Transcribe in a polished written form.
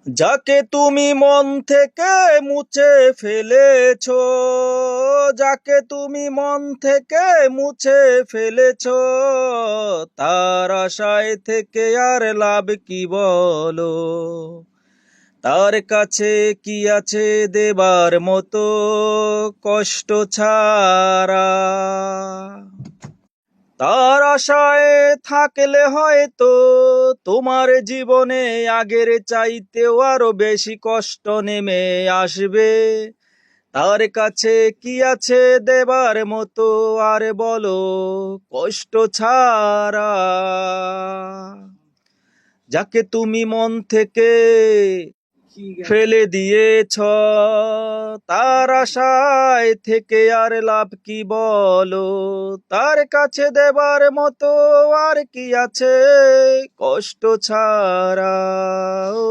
যাকে তুমি মন থেকে মুছে ফেলেছো, যাকে তুমি মন থেকে মুছে ফেলেছো, তার আশায় থেকে আর লাভ কি বলো? তার কাছে কি আছে দেবার মতো কষ্ট ছাড়া? তার আশায় থাকলে হয়তো তোমার জীবনে আগের চাইতেও আরো বেশি কষ্ট নেমে আসবে। তার কাছে কি আছে দেবার মতো আর বলো কষ্ট ছাড়া? যাকে তুমি মন থেকে ফেলে দিয়েছ, তার আশায় থেকে আর লাভ কি বলো? তার কাছে দেবার মতো আর কি আছে কষ্ট ছাড়া? ও